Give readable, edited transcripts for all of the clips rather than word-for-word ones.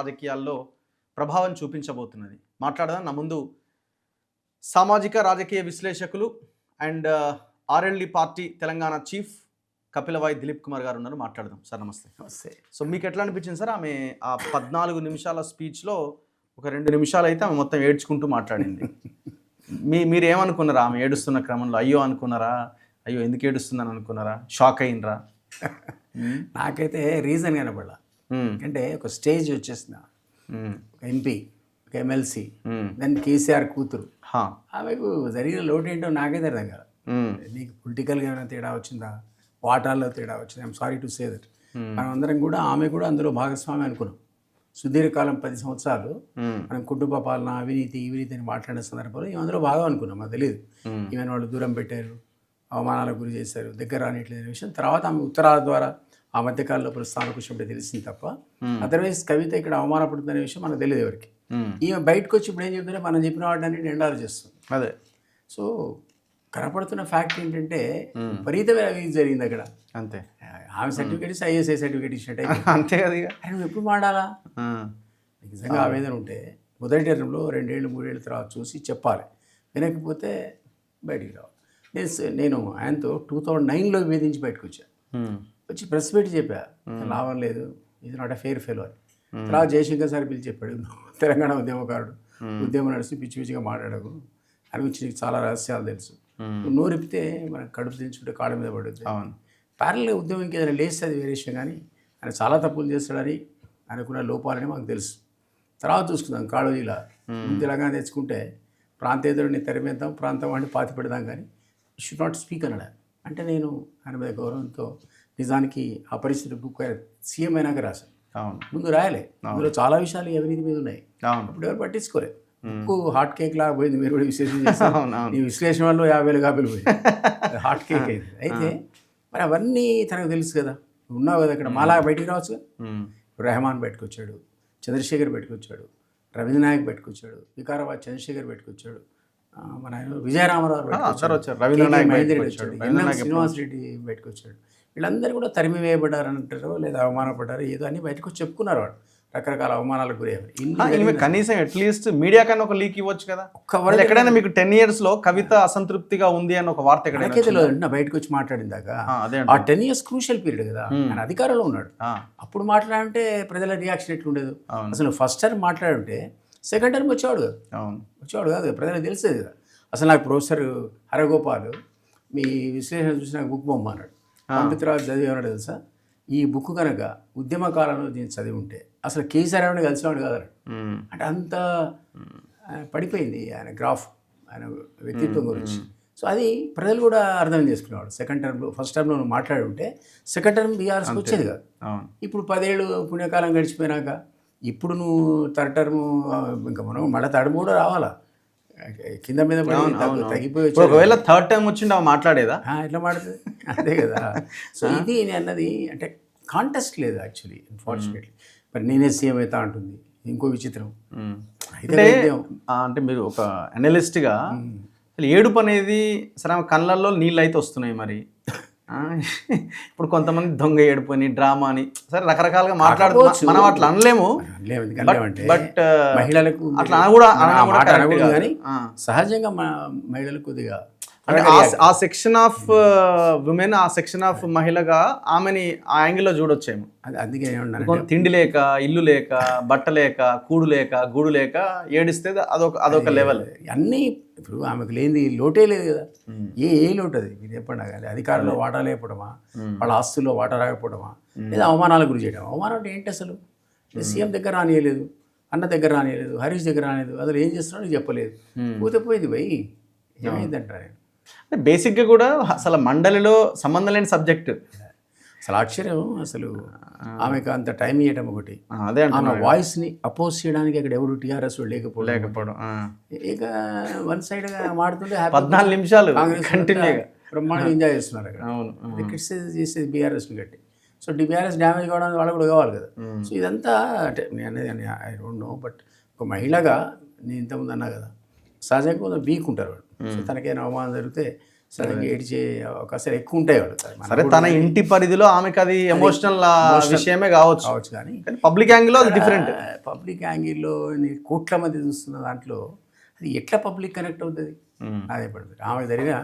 రాజకీయాల్లో ప్రభావం చూపించబోతున్నది. మాట్లాడదాం. నా ముందు సామాజిక రాజకీయ విశ్లేషకులు and RLD party Telangana chief Kapilavai Dilip Kumar గారు ఉన్నారు. మాట్లాడదాం. సార్ నమస్తే. నమస్తే. సో మీకు ఎట్లా అనిపించింది సార్ ఆమె ఆ 14 నిమిషాల స్పీచ్లో ఒక 2 నిమిషాలు అయితే ఆమె మొత్తం ఏడ్చుకుంటూ మాట్లాడింది. మీరు ఏమనుకున్నారా ఆమె ఏడుస్తున్న క్రమంలో? అయ్యో అనుకున్నారా? అయ్యో ఎందుకు ఏడుస్తుందని అనుకున్నారా? షాక్ అయినరా? నాకైతే రీజన్ కనపడాల. అంటే ఒక స్టేజ్ వచ్చేసిన ఒక ఎంపీ, ఒక ఎమ్మెల్సీ, దెన్ కేసీఆర్ కూతురు, ఆమెకు జరిగిన లోటు ఏంటో నాకైతే అర్థం కాదు. నీకు పొలిటికల్గా ఏమైనా తేడా వచ్చిందా, వాటాల్లో తేడా వచ్చిందా? I'm sorry to say that. మనం అందరం కూడా ఆమె కూడా అందులో భాగస్వామి అనుకున్నాం. సుదీర్ఘకాలం 10 సంవత్సరాలు మనం కుటుంబ పాలన, అవినీతి అని మాట్లాడిన సందర్భంలో ఈమె అందులో బాగా అనుకున్నాం. మాకు తెలియదు ఈమెను వాళ్ళు దూరం పెట్టారు, అవమానాలకు గురి చేశారు, దగ్గర రానిట్లేదు విషయం. తర్వాత ఆమె ఉత్తరాల ద్వారా ఆ మధ్యకాలంలో ప్రస్థానం కూర్చుంటే తెలిసింది తప్ప అదర్వైజ్ కవిత ఇక్కడ అవమానపడుతుందనే విషయం మనకు తెలియదు ఎవరికి. ఈమె బయటకు వచ్చి ఇప్పుడు ఏం చెప్తుంటే మనం చెప్పిన వాటిని ఎండాలు చేస్తుంది. అదే. సో కనపడుతున్న ఫ్యాక్ట్ ఏంటంటే విపరీతమైన అవినీతి జరిగింది అక్కడ. అంతే. ఆమె సర్టిఫికేట్ ఇస్తే ఐఎస్ఐ సర్టిఫికేట్ ఇచ్చినట్టు అంతే కదా. నువ్వు ఎప్పుడు మాడాలా? నిజంగా ఆవేదన ఉంటే మొదటి టర్మ్లో 2 ఏళ్ళు 3 ఏళ్ళ తర్వాత చూసి చెప్పాలి. వినకపోతే బయటికి రావాలి. నేను ఆయనతో 2009లో వేధించి బయటకు వచ్చాను. వచ్చి ప్రెస్ పెట్టి చెప్పా, లాభం లేదు, ఇది నాట్ ఎ ఫెయిర్ ఫెలో అని. తర్వాత జయశంకర్ సార్ పిలిచి చెప్పాడు, తెలంగాణ ఉద్యమకారుడు, ఉద్యమం నడిచి పిచ్చి పిచ్చిగా మాట్లాడకు, అని గురించి నీకు చాలా రహస్యాలు తెలుసు, నువ్వు నోరిపితే మనకు కడుపు తెచ్చుకుంటే కాళ్ళ మీద పడుతుంది. ప్యారల్గా ఉద్యమం ఏదైనా లేస్తే అది వేరే విషయం, కానీ ఆయన చాలా తప్పులు చేస్తాడని, ఆయనకున్న లోపాలని మాకు తెలుసు. తర్వాత చూసుకుందాం. కాళోజీలా తెలంగాణ తెచ్చుకుంటే ప్రాంతేతరుడిని తెరమేద్దాం, ప్రాంతం వాడిని పాతి పెడదాం, కానీ షుడ్ నాట్ స్పీక్ అన్నాడు. అంటే నేను ఆయన మీద గౌరవంతో నిజానికి ఆ పరిస్థితి బుక్ సీఎం అయినాక రాశాను. ముందు రాయలే. అందులో చాలా విషయాలు అవినీతి మీద ఉన్నాయి. అప్పుడు ఎవరు పట్టించుకోలేదు. బుక్ హాట్ కేక్ లాగా పోయింది. మీరు కూడా విశ్లేషణ చేస్తారు. ఈ విశ్లేషణ వల్ల 50,000 కాపీలు పోయింది. హాట్ కేక్ అయింది. అయితే మరి అవన్నీ తనకు తెలుసు కదా. ఉన్నావు కదా అక్కడ, మాలాగా బయటికి రావచ్చు. రెహమాన్ బయటకు వచ్చాడు, చంద్రశేఖర్ బయటకు వచ్చాడు, రవీంద్రనాయక్ బయటకు వచ్చాడు, వికారాబాద్ చంద్రశేఖర్ బయటకు వచ్చాడు, మన ఆయన విజయరామరావు శ్రీనివాస్ రెడ్డి బయటకు వచ్చాడు. వీళ్ళందరూ కూడా తరిమి వేయబడ్డారు అంటారు, లేదా అవమానపడ్డారు, ఏదో అని బయటకు చెప్పుకున్నారు. వాడు రకరకాల అవమానాలకు గురయ్యారు. కనీసం అట్లీస్ట్ మీడియా కన్నా ఒక లీక్ ఇవ్వచ్చు కదా. ఎక్కడైనా మీకు 10 years లో కవిత అసంతృప్తిగా ఉంది అని ఒక వార్త ఎక్కడైనా బయటకు వచ్చి మాట్లాడిందాక ఆ 10 years క్రూషియల్ పీరియడ్ కదా. ఆయన అధికారంలో ఉన్నాడు. అప్పుడు మాట్లాడంటే ప్రజల రియాక్షన్ ఎట్లుండేది? అసలు ఫస్ట్ టర్మ్ మాట్లాడుంటే సెకండ్ టర్మ్ వచ్చేవాడు కాదు, ప్రజలకు తెలిసేది కదా. అసలు నాకు ప్రొఫెసర్ హరగోపాల్ మీ విశ్లేషణ చూసి నాకు బుక్ బొమ్మ అన్నాడు. పంపితరాజు చదివి ఏమన్నాడు తెలుసా? ఈ బుక్ కనుక ఉద్యమ కాలంలో దీన్ని చదివి ఉంటే అసలు కేసీఆర్ ఏమైనా కలిసివాడు కాదన్నాడు. అంటే అంత పడిపోయింది ఆయన గ్రాఫ్, ఆయన వ్యక్తిత్వం గురించి. సో అది ప్రజలు కూడా అర్థం చేసుకునేవాడు. సెకండ్ టర్మ్లో, ఫస్ట్ టర్మ్లో నువ్వు మాట్లాడి ఉంటే సెకండ్ టర్మ్ బీఆర్ఎస్కి వచ్చేది కాదు. ఇప్పుడు 10 ఏళ్ళు పుణ్యకాలం గడిచిపోయినాక ఇప్పుడు నువ్వు థర్డ్ టర్మ్ ఇంకా మనం మళ్ళీ థర్డ్ కూడా రావాలా, కింద మీద తగ్గిపోయి ఒకవేళ థర్డ్ టైం వచ్చింది అవి మాట్లాడేదా? ఎట్లా మాట్లాడుతుంది? అదే కదా. సో ఇది నేను అన్నది అంటే కాంటెస్ట్ లేదు యాక్చువల్లీ, అన్ఫార్చునేట్లీ. మరి నేనే సీఎం అవుతా అంటుంది. ఇంకో విచిత్రం అంటే మీరు ఒక అనలిస్ట్గా ఏడుపు అనేది సరే కళ్ళల్లో నీళ్ళు అయితే వస్తున్నాయి. మరి ఇప్పుడు కొంతమంది దొంగ ఏడుపుని, డ్రామా అని సరే రకరకాలుగా మాట్లాడుకోవచ్చు. మనం అట్లా అనలేము. బట్ మహిళలకు అట్లా కూడా కానీ సహజంగా మహిళలకు కొద్దిగా ఆ సెక్షన్ ఆఫ్ విమెన్, ఆ సెక్షన్ ఆఫ్ మహిళగా ఆమెని ఆ యాంగిల్లో చూడొచ్చేమో. అందుకే తిండి లేక, ఇల్లు లేక, బట్ట లేక, కూడు లేక, గూడు లేక ఏడిస్తే అదొక లెవెల్. అన్నీ ఇప్పుడు ఆమెకు లేని లోటే లేదు కదా. ఏ లోటు అది మీరు చెప్పండి. కానీ అధికారంలో వాటా లేకపోవడమా, వాళ్ళ ఆస్తుల్లో వాటా రాకపోవడమా, లేదా అవమానాల గురి చేయడం. అవమానం అంటే ఏంటి అసలు? సీఎం దగ్గర రానియలేదు, అన్న దగ్గర రానియలేదు, హరీష్ దగ్గర రానియలేదు, అసలు ఏం చేస్తున్నాడో చెప్పలేదు. పోతే పోయింది పోయి ఏమైందంటారు. అంటే బేసిక్గా కూడా అసలు మండలిలో సంబంధం లేని సబ్జెక్టు. అసలు ఆశ్చర్యం. అసలు ఆమెకు అంత టైం ఇవ్వటం ఒకటి. అదే ఆమె వాయిస్ని అపోజ్ చేయడానికి అక్కడ ఎవరు టీఆర్ఎస్ లేకపోవడం. ఇక వన్ సైడ్గా మాడుతుంటే 14 నిమిషాలు కంటిన్యూగా బ్రహ్మాండంగా ఎంజాయ్ చేస్తున్నారు అక్కడ. క్రిటిసైజ్ చేసేది బీఆర్ఎస్ని గట్టి. సో బీఆర్ఎస్ డ్యామేజ్ కావడానికి వాళ్ళు కూడా కావాలి కదా. సో ఇదంతా అంటే నేను అనేది ఐ డోంట్ నో. బట్ ఒక మహిళగా నేను ఇంతకుముందు అన్నా కదా, సహజంగా కొంచెం వీక్ ఉంటారు వాళ్ళు. సో తనకైనా అవమానం జరిగితే సడన్గా ఏడ్చే అవకాశాలు ఎక్కువ ఉంటాయి వాళ్ళు. సరే తన ఇంటి పరిధిలో ఆమెకు అది ఎమోషనల్ విషయమే కావచ్చు కావచ్చు కానీ పబ్లిక్ యాంగిల్లో అది డిఫరెంట్. పబ్లిక్ యాంగిల్లో కోట్ల మంది చూస్తున్న దాంట్లో అది ఎట్లా పబ్లిక్ కనెక్ట్ అవుతుంది? అదే పడుతుంది. ఆమె జరిగిన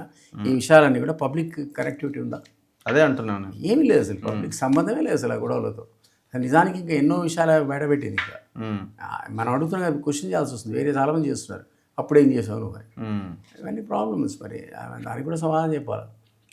ఈ విషయాలన్నీ కూడా పబ్లిక్ కనెక్టివిటీ ఉందా? అదే అంటున్నాను. ఏమీ లేదు అసలు, పబ్లిక్ సంబంధమే లేదు అసలు ఆ గొడవలతో. నిజానికి ఇంకా ఎన్నో విషయాలు బయటపెట్టింది. ఇంకా మనం అడుగుతున్న క్వశ్చన్ చేయాల్సి వస్తుంది, వేరే చాలామంది చేస్తున్నారు, అప్పుడు ఏం చేసావు నువ్వు అని. ఇవన్నీ ప్రాబ్లమ్స్. మరి దానికి కూడా సమాధానం చెప్పాలి.